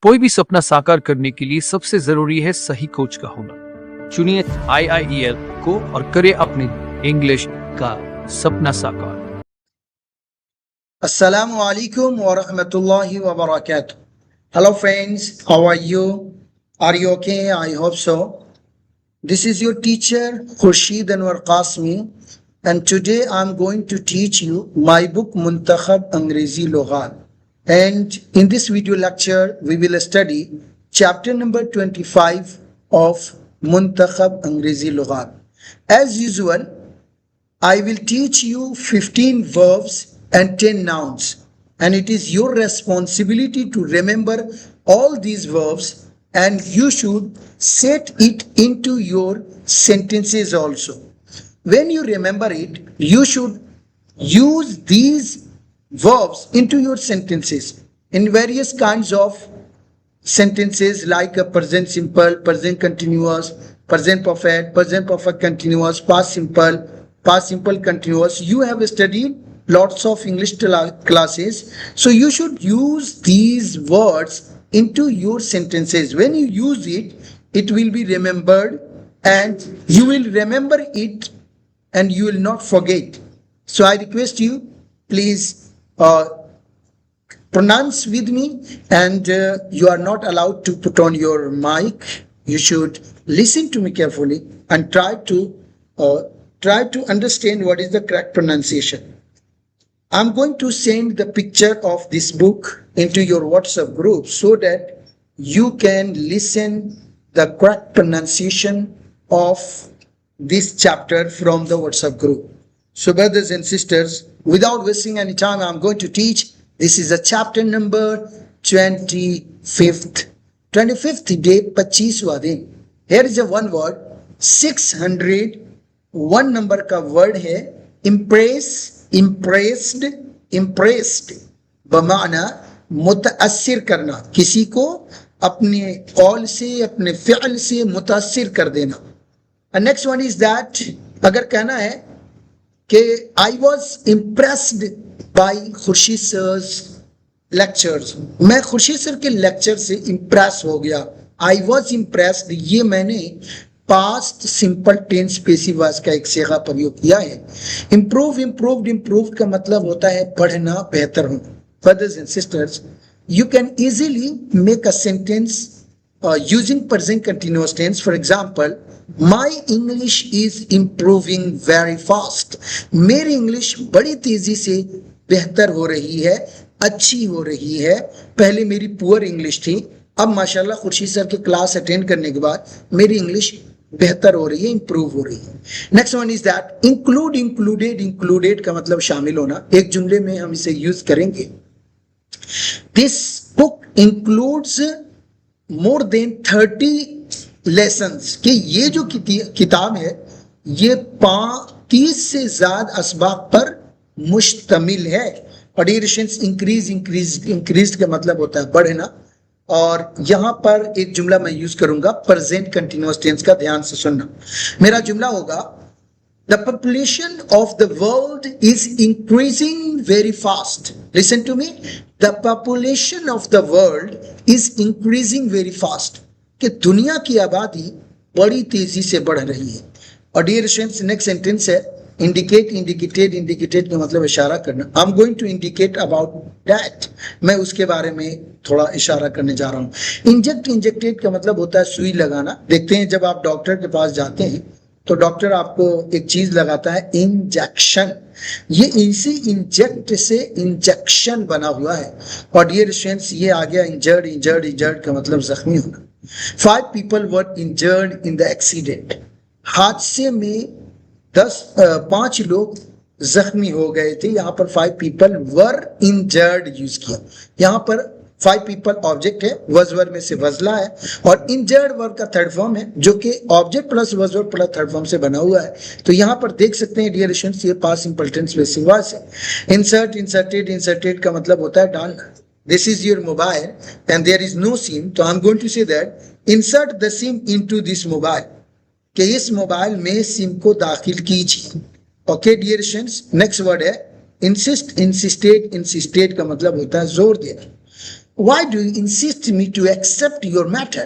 कोई भी सपना साकार करने के लिए सबसे जरूरी है सही कोच का होना। चुनिए IIEL को और करें अपने इंग्लिश का सपना साकार। Assalamu alaikum wa rahmatullahi wa barakatuh. Hello friends, how are you? Are you okay? I hope so. This is your teacher Khurshid Anwar Qasmi, and today I'm going to teach you my book Muntakhab Angrezi Lughat. And in this video lecture we will study chapter number 25 of Muntakhab Angrezi Lughat. As usual, I will teach you 15 verbs and 10 nouns, and it is your responsibility to remember all these verbs, and you should set it into your sentences also. When you remember it, you should use these verbs into your sentences in various kinds of sentences like a present simple, present continuous, present perfect continuous, past simple continuous. You have studied lots of English classes, so you should use these words into your sentences. When you use it, it will be remembered, and you will remember it and you will not forget. So I request you, please pronounce with me, and you are not allowed to put on your mic. You should listen to me carefully and try to understand what is the correct pronunciation. I'm going to send the picture of this book into your WhatsApp group so that you can listen the correct pronunciation of this chapter from the WhatsApp group. So brothers and sisters, without wasting any time, I'm going to teach. This is a chapter number 25th. 25th day, 25वां दिन. Here is a one word, 600. One number का word है impressed बमाना मुतअस्सिर करना, किसी को अपने कौल से, अपने फ़िअल से मुतअस्सिर कर देना. And next one is that, अगर कहना है कि I was impressed by Khurshid sir's lectures, मैं खुर्शीद सर के लेक्चर से इम्प्रेस हो गया. I was impressed, ये मैंने past simple tense passive voice का एक सीगा प्रयोग किया है. इम्प्रूव्ड का मतलब होता है बढ़ना, बेहतर होना. Brothers and sisters, you can easily make a sentence using present continuous tense. For example, my English is improving very fast. मेरी इंग्लिश बड़ी तेजी से बेहतर हो रही है, अच्छी हो रही है. पहले मेरी पुअर इंग्लिश थी, अब माशाल्लाह खुर्शीद सर के क्लास अटेंड करने के बाद मेरी इंग्लिश बेहतर हो रही है, इंप्रूव हो रही है. Next one is that included का मतलब शामिल होना. एक जुमले में हम इसे यूज करेंगे. This book includes more than 30 lessons, कि ये जो किताब है ये 30 से ज्यादा असबाब पर मुश्तमिल है. एडिशंस इंक्रीज का मतलब होता है बढ़ना, और यहां पर एक जुमला मैं यूज करूंगा प्रेजेंट कंटिन्यूअस टेंस का. ध्यान से सुनना. मेरा जुमला होगा the population of the world is increasing very fast. Listen to me. The population of the world is increasing very fast, कि दुनिया की आबादी बड़ी तेजी से बढ़ रही है. और डियर स्टूडेंट्स, नेक्स्ट सेंटेंस है इंडिकेटेड का मतलब इशारा करना. I am going to indicate about that. मैं उसके बारे में थोड़ा इशारा करने जा रहा हूँ. इंजेक्टेड का मतलब होता है सुई लगाना. देखते हैं जब आप डॉक्टर के पास जाते हैं तो डॉक्टर आपको एक चीज लगाता है, इंजेक्शन. ये इसी इंजेक्ट से इंजेक्शन बना हुआ है. और डियर स्टूडेंट्स, ये आ गया इंजर्ड का मतलब जख्मी होना. 5 people were injured in the accident. हादसे में 5 लोग जख्मी हो गए थे. यहाँ पर 5 people were injured यूज किया. यहाँ पर 5 people ऑब्जेक्ट है, वजवर में से वजला है, और इंजर्ड वर्ब का थर्ड फॉर्म है जो कि object plus was were plus third form से बना हुआ है. तो यहाँ पर देख सकते हैं डियर स्टूडेंट्स, ये past simple tense passive voice है. इंसर्टेड का मतलब होता है डालना. This is your mobile and there is no SIM. So I'm going to say that insert the SIM into this mobile. कि इस मोबाइल में सिम को दाखिल कीजिए. Okay dear students, next word है इंसिस्टेड का मतलब होता है जोर देना. why do you insist me to accept your matter?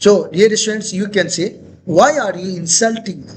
So dear students, you can say why are you insulting me?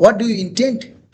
What do you intend?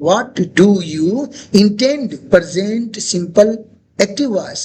What do you intend? Present simple active voice.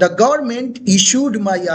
The government issued my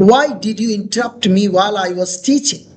Why did you interrupt me while I was teaching?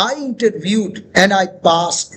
I interviewed and I passed.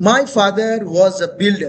My father was a builder.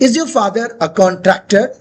Is your father a contractor?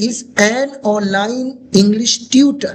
is an online English tutor.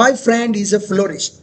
My friend is a florist.